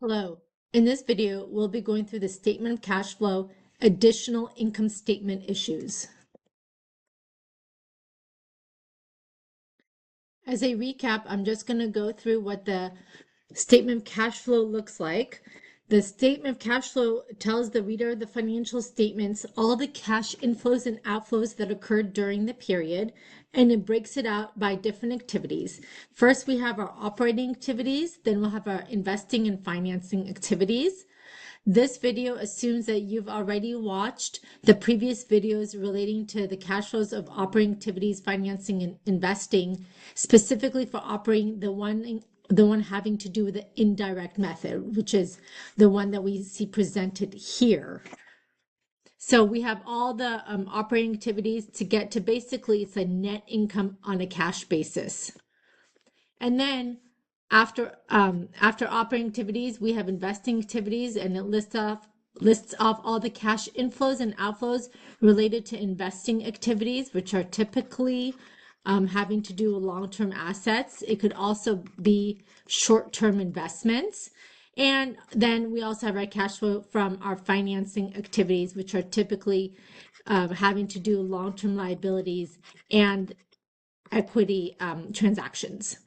Hello. In this video, we'll be going through the statement of cash flow, additional income statement issues. As a recap, I'm just going to go through what the statement of cash flow looks like. The statement of cash flow tells the reader of the financial statements all the cash inflows and outflows that occurred during the period, and it breaks it out by different activities. First, we have our operating activities, then we'll have our investing and financing activities. This video assumes that you've already watched the previous videos relating to the cash flows of operating activities, financing, and investing, specifically for operating the one having to do with the indirect method, which is the one that we see presented here. So we have all the operating activities to get to basically it's a net income on a cash basis. And then after operating activities, we have investing activities, and it lists off all the cash inflows and outflows related to investing activities, which are typically having to do with long-term assets. It could also be short-term investments. And then we also have our cash flow from our financing activities, which are typically having to do with long-term liabilities and equity transactions.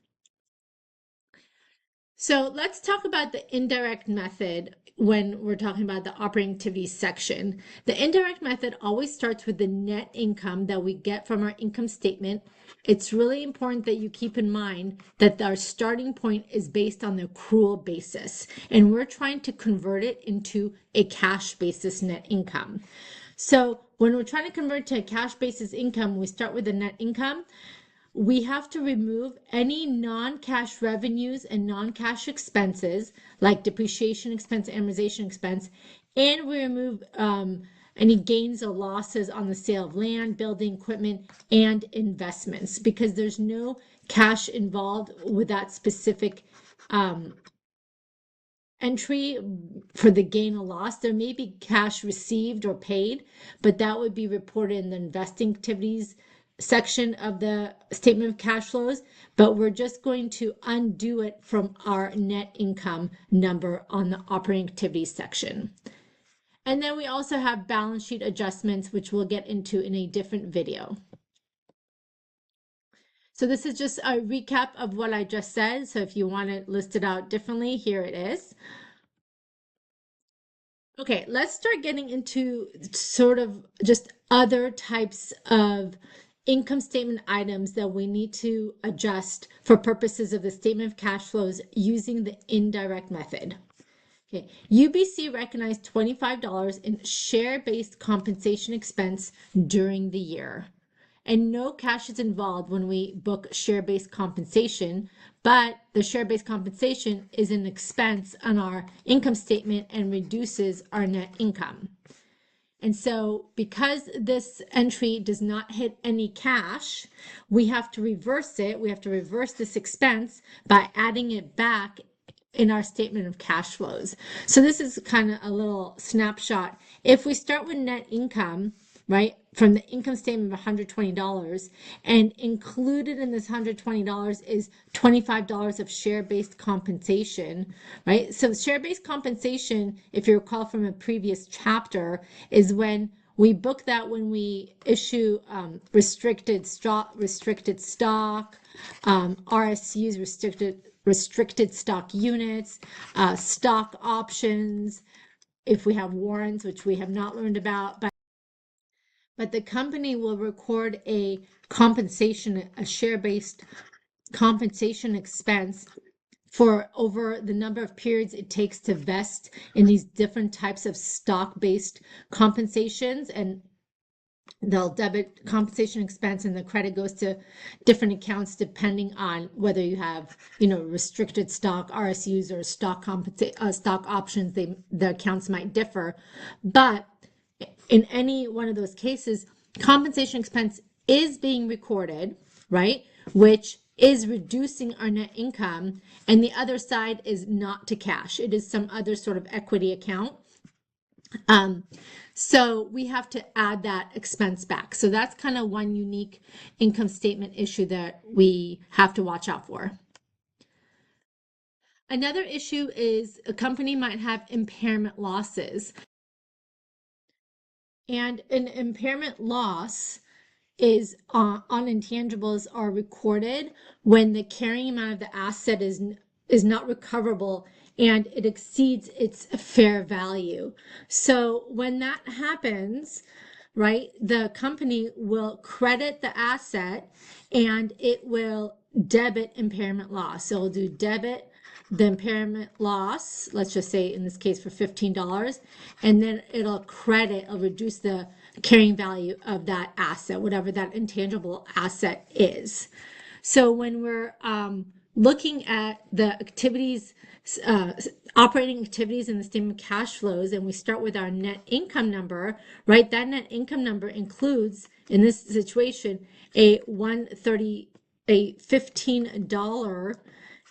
So let's talk about the indirect method when we're talking about the operating activities section. The indirect method always starts with the net income that we get from our income statement. It's really important that you keep in mind that our starting point is based on the accrual basis, and we're trying to convert it into a cash basis net income. So when we're trying to convert to a cash basis income, we start with the net income. We have to remove any non-cash revenues and non-cash expenses like depreciation expense, amortization expense, and we remove any gains or losses on the sale of land, building, equipment, and investments because there's no cash involved with that specific entry for the gain or loss. There may be cash received or paid, but that would be reported in the investing activities section of the statement of cash flows, but we're just going to undo it from our net income number on the operating activities section. And then we also have balance sheet adjustments, which we'll get into in a different video. So this is just a recap of what I just said. So if you want it listed out differently, here it is. Okay, let's start getting into sort of just other types of income statement items that we need to adjust for purposes of the statement of cash flows using the indirect method. Okay, UBC recognized $25 in share-based compensation expense during the year. And no cash is involved when we book share-based compensation, but the share-based compensation is an expense on our income statement and reduces our net income. And so because this entry does not hit any cash, we have to reverse it. We have to reverse this expense by adding it back in our statement of cash flows. So this is kind of a little snapshot. If we start with net income, right, from the income statement of $120, and included in this $120 is $25 of share-based compensation, right? So share-based compensation, if you recall from a previous chapter, is when we book that when we issue restricted stock, RSUs, restricted stock units, stock options, if we have warrants, which we have not learned about, but the company will record a share-based compensation expense for over the number of periods it takes to vest in these different types of stock-based compensations, and they'll debit compensation expense and the credit goes to different accounts depending on whether you have, restricted stock, RSUs, or stock options. The accounts might differ, but in any one of those cases, compensation expense is being recorded, right? Which is reducing our net income, and the other side is not to cash. It is some other sort of equity account. So we have to add that expense back. So that's kind of one unique income statement issue that we have to watch out for. Another issue is a company might have impairment losses. And an impairment loss is on intangibles are recorded when the carrying amount of the asset is not recoverable and it exceeds its fair value. So when that happens, right, the company will credit the asset and it will debit impairment loss. So it'll do debit the impairment loss, let's just say in this case for $15, and then it'll reduce the carrying value of that asset, whatever that intangible asset is. So when we're looking at the activities, operating activities in the statement of cash flows, and we start with our net income number, right? That net income number includes, in this situation, a $15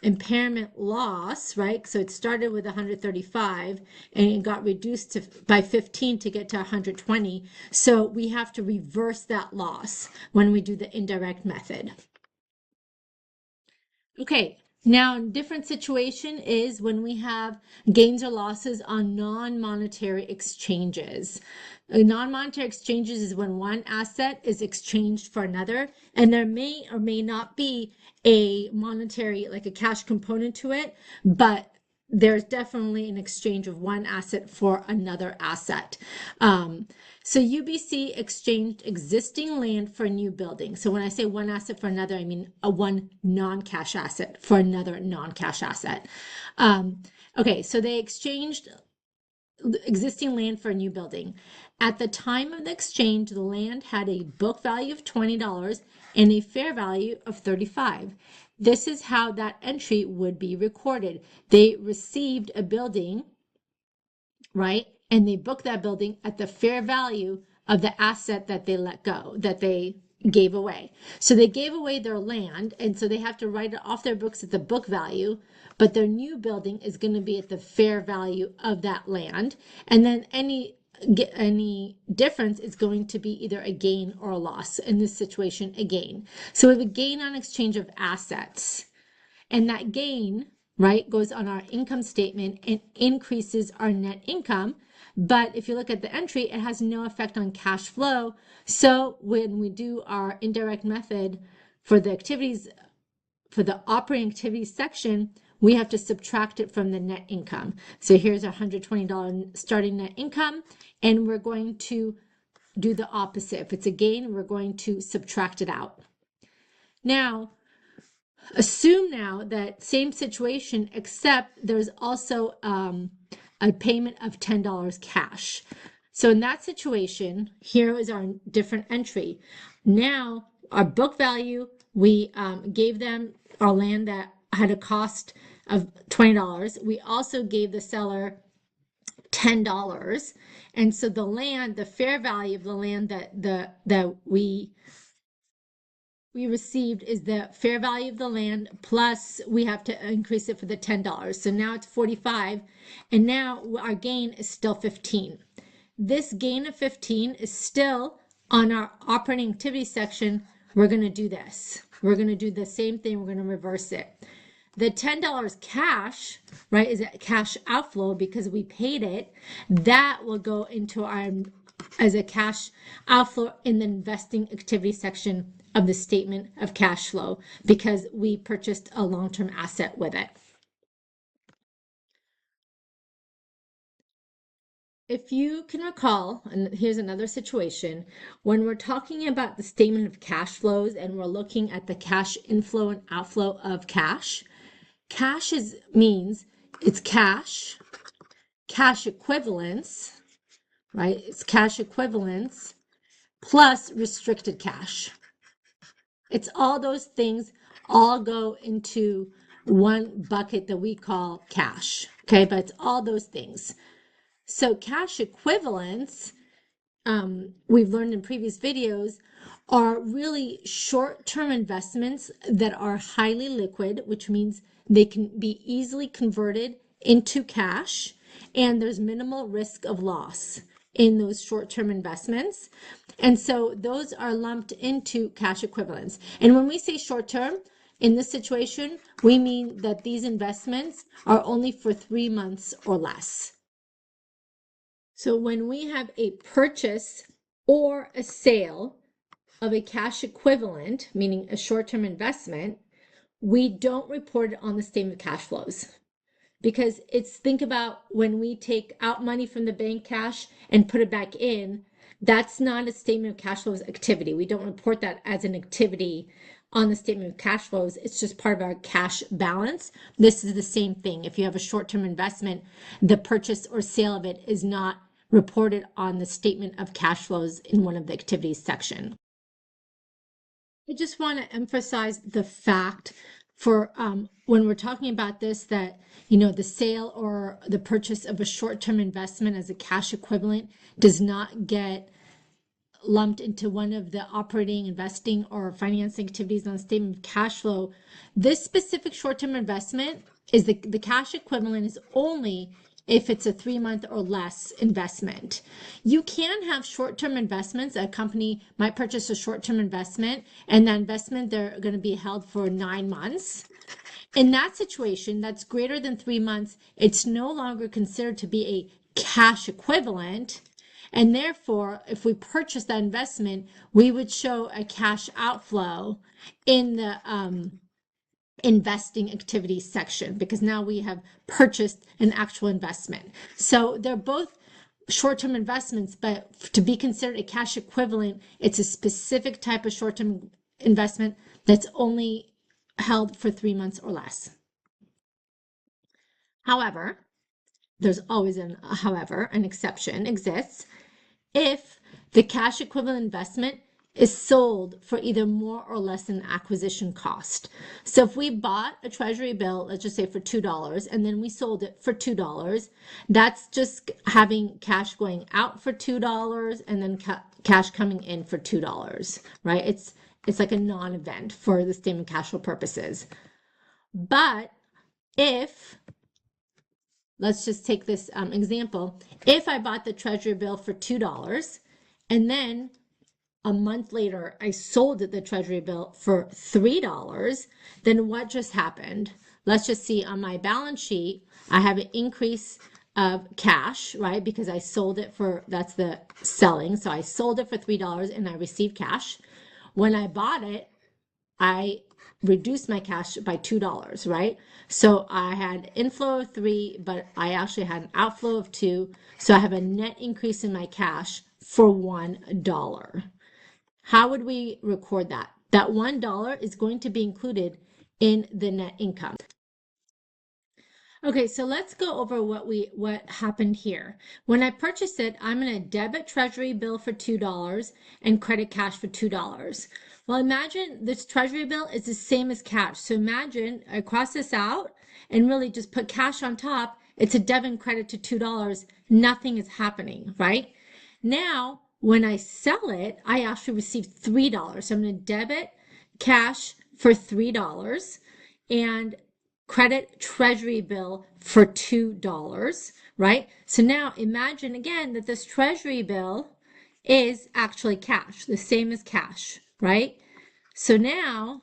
impairment loss, right? So it started with 135 and it got reduced by 15 to get to 120. So we have to reverse that loss when we do the indirect method. Okay, now a different situation is when we have gains or losses on non-monetary exchanges. Non-monetary exchanges is when one asset is exchanged for another, and there may or may not be a monetary, like a cash component to it, but there's definitely an exchange of one asset for another asset. So UBC exchanged existing land for a new building. So when I say one asset for another, I mean a one non-cash asset for another non-cash asset. Okay, so they exchanged existing land for a new building. At the time of the exchange, the land had a book value of $20 and a fair value of $35. This is how that entry would be recorded. They received a building, right? And they booked that building at the fair value of the asset that they let go, that they gave away. So they gave away their land, and so they have to write it off their books at the book value, but their new building is going to be at the fair value of that land. And then any difference is going to be either a gain or a loss. In this situation, a gain. So we have a gain on exchange of assets, and that gain, right, goes on our income statement and increases our net income. But if you look at the entry, it has no effect on cash flow. So when we do our indirect method for the activities, for the operating activities section, we have to subtract it from the net income. So here's our $120 starting net income, and we're going to do the opposite. If it's a gain, we're going to subtract it out. Now, assume now that same situation, except there's also a payment of $10 cash. So in that situation, here is our different entry. Now, our book value, we gave them our land that had a cost of $20. We also gave the seller $10. And so the land, the fair value of the land that we received is the fair value of the land, plus we have to increase it for the $10. So now it's 45, and now our gain is still 15. This gain of 15 is still on our operating activity section. We're going to do this. We're going to do the same thing. We're going to reverse it. The $10 cash, right, is a cash outflow because we paid it. That will go into our as a cash outflow in the investing activity section of the statement of cash flow because we purchased a long-term asset with it. If you can recall, and here's another situation, when we're talking about the statement of cash flows and we're looking at the cash inflow and outflow of cash, cash means it's cash equivalents, right? It's cash equivalents plus restricted cash. It's all those things all go into one bucket that we call cash, okay? But it's all those things. So cash equivalents, we've learned in previous videos, are really short-term investments that are highly liquid, which means they can be easily converted into cash, and there's minimal risk of loss in those short-term investments. And so those are lumped into cash equivalents. And when we say short-term, In this situation, we mean that these investments are only for 3 months or less. So when we have a purchase or a sale of a cash equivalent, meaning a short-term investment, we don't report it on the statement of cash flows. Because think about when we take out money from the bank cash and put it back in, that's not a statement of cash flows activity. We don't report that as an activity on the statement of cash flows. It's just part of our cash balance. This is the same thing. If you have a short-term investment, the purchase or sale of it is not reported on the statement of cash flows in one of the activities section. I just want to emphasize the fact for when we're talking about this, that the sale or the purchase of a short-term investment as a cash equivalent does not get lumped into one of the operating, investing, or financing activities on the statement of cash flow. This specific short-term investment is the cash equivalent is only if it's a 3-month or less investment. You can have short-term investments. A company might purchase a short-term investment, and that investment, they're going to be held for 9 months. In that situation, that's greater than 3 months, it's no longer considered to be a cash equivalent. And therefore, if we purchase that investment, we would show a cash outflow in the investing activities section, because now we have purchased an actual investment. So they're both short-term investments, but to be considered a cash equivalent, it's a specific type of short-term investment that's only held for 3 months or less. However, there's always an exception exists if the cash equivalent investment is sold for either more or less than acquisition cost. So if we bought a treasury bill, let's just say for $2, and then we sold it for $2, that's just having cash going out for $2 and then cash coming in for $2, right? It's like a non-event for the statement of cash flow purposes. But if, let's just take this example, if I bought the treasury bill for $2 and then a month later, I sold the treasury bill for $3, then what just happened? Let's just see on my balance sheet, I have an increase of cash, right? Because I sold it for, that's the selling. So I sold it for $3 and I received cash. When I bought it, I reduced my cash by $2, right? So I had inflow of 3, but I actually had an outflow of 2. So I have a net increase in my cash for $1. How would we record that? That $1 is going to be included in the net income. Okay, so let's go over what happened here. When I purchased it, I'm going to debit treasury bill for $2 and credit cash for $2. Well, imagine this treasury bill is the same as cash. So imagine I cross this out and really just put cash on top. It's a debit and credit to $2. Nothing is happening, right? Now, when I sell it, I actually received $3. So I'm going to debit cash for $3 and credit treasury bill for $2, right? So now imagine again that this treasury bill is actually cash, the same as cash, right? So now,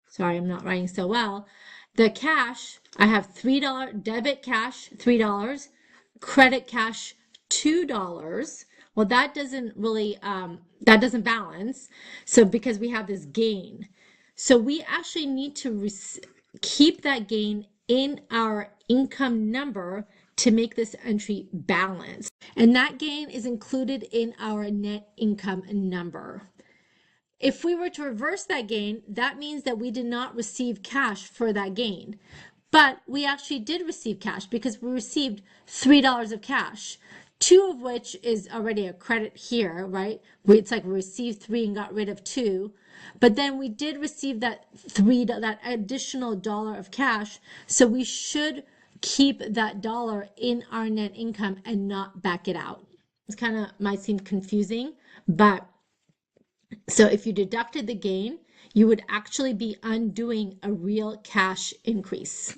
sorry, I'm not writing so well. The cash, I have $3, debit cash, $3, credit cash, $2. Well, that doesn't really, that doesn't balance. So because we have this gain. So we actually need to keep that gain in our income number to make this entry balance. And that gain is included in our net income number. If we were to reverse that gain, that means that we did not receive cash for that gain. But we actually did receive cash because we received $3 of cash, 2 of which is already a credit here, right? It's like we received 3 and got rid of 2. But then we did receive that additional $1 of cash. So we should keep that $1 in our net income and not back it out. It's kind of might seem confusing, but so if you deducted the gain, you would actually be undoing a real cash increase.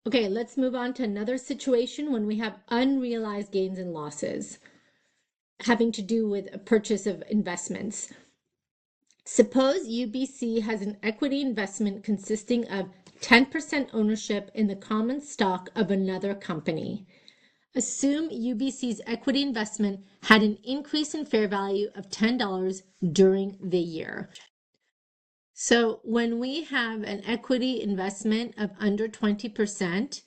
Okay, let's move on to another situation when we have unrealized gains and losses having to do with a purchase of investments. Suppose UBC has an equity investment consisting of 10% ownership in the common stock of another company. Assume UBC's equity investment had an increase in fair value of $10 during the year. So when we have an equity investment of under 20%,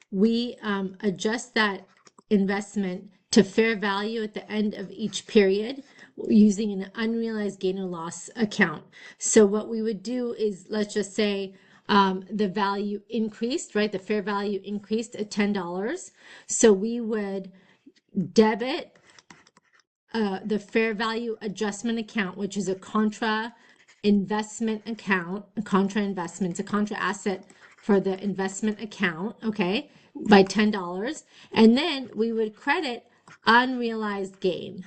we adjust that investment to fair value at the end of each period using an unrealized gain or loss account. So what we would do is, let's just say the value increased, right? The fair value increased at $10. So we would debit the fair value adjustment account, which is a contra investment account, a contra investment, a contra asset for the investment account, okay, by $10. And then we would credit unrealized gain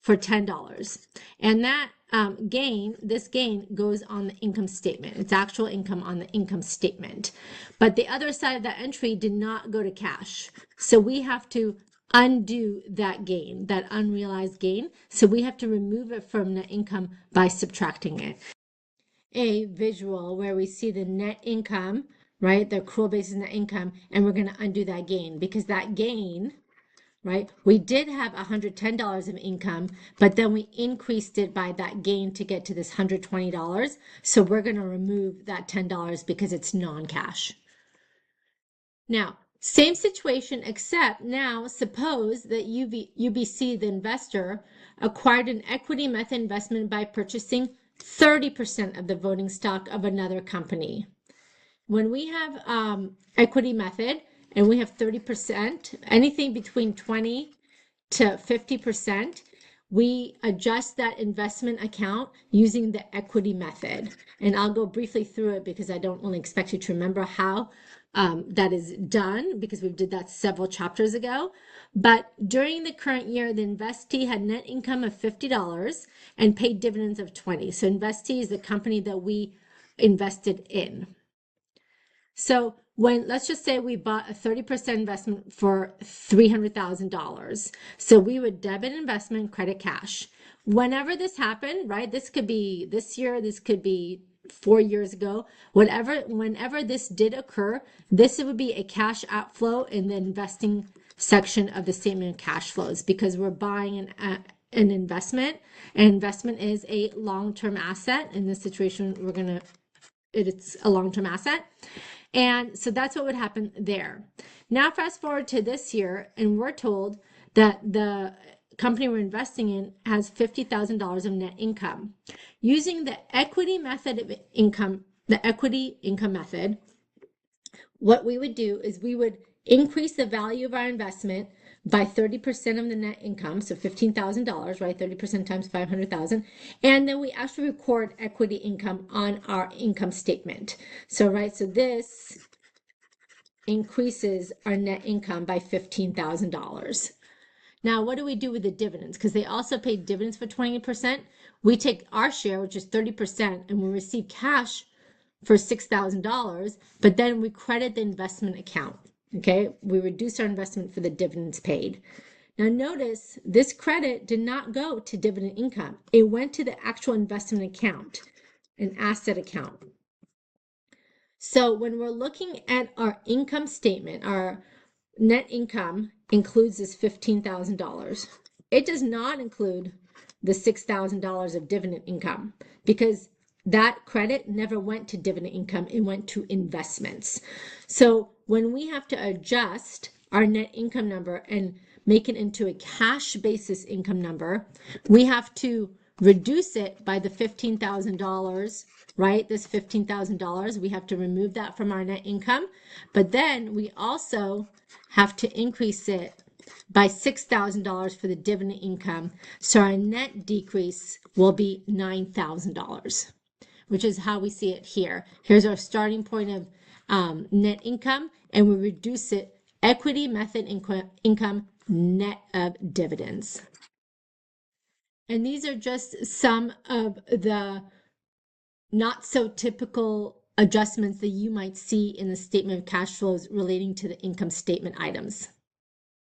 for $10. And that this gain goes on the income statement. It's actual income on the income statement. But the other side of that entry did not go to cash. So we have to undo that gain, that unrealized gain. So we have to remove it from net income by subtracting it. A visual where we see the net income, right? The accrual basis net income, and we're going to undo that gain because that gain, right? We did have $110 of income, but then we increased it by that gain to get to this $120. So we're going to remove that $10 because it's non-cash. Now, same situation, except now suppose that UBC, the investor, acquired an equity method investment by purchasing 30% of the voting stock of another company. When we have equity method and we have 30%, anything between 20 to 50%, we adjust that investment account using the equity method. And I'll go briefly through it because I don't really expect you to remember how that is done because we did that several chapters ago. But during the current year, the investee had net income of $50 and paid dividends of $20. So investee is the company that we invested in. So let's just say we bought a 30% investment for $300,000. So we would debit investment, credit cash. Whenever this happened, right? This could be this year, this could be 4 years ago, whenever this did occur, this would be a cash outflow in the investing section of the statement of cash flows because we're buying an investment. An investment is a long-term asset. In this situation, it's a long-term asset. And so that's what would happen there. Now, fast forward to this year, and we're told that the company we're investing in has $50,000 of net income. Using the equity method of income, the equity income method, what we would do is we would increase the value of our investment by 30% of the net income, so $15,000, right? 30% times 500,000. And then we actually record equity income on our income statement. So, right, so this increases our net income by $15,000. Now, what do we do with the dividends? Because they also pay dividends for 20%. We take our share, which is 30%, and we receive cash for $6,000, but then we credit the investment account. Okay, we reduce our investment for the dividends paid. Now notice this credit did not go to dividend income. It went to the actual investment account, an asset account. So when we're looking at our income statement, our net income includes this $15,000. It does not include the $6,000 of dividend income because that credit never went to dividend income, it went to investments. So when we have to adjust our net income number and make it into a cash basis income number, we have to reduce it by the $15,000, right? This $15,000, we have to remove that from our net income, but then we also have to increase it by $6,000 for the dividend income. So our net decrease will be $9,000. Which is how we see it here. Here's our starting point of net income, and we reduce it equity method income net of dividends. And these are just some of the not so typical adjustments that you might see in the statement of cash flows relating to the income statement items.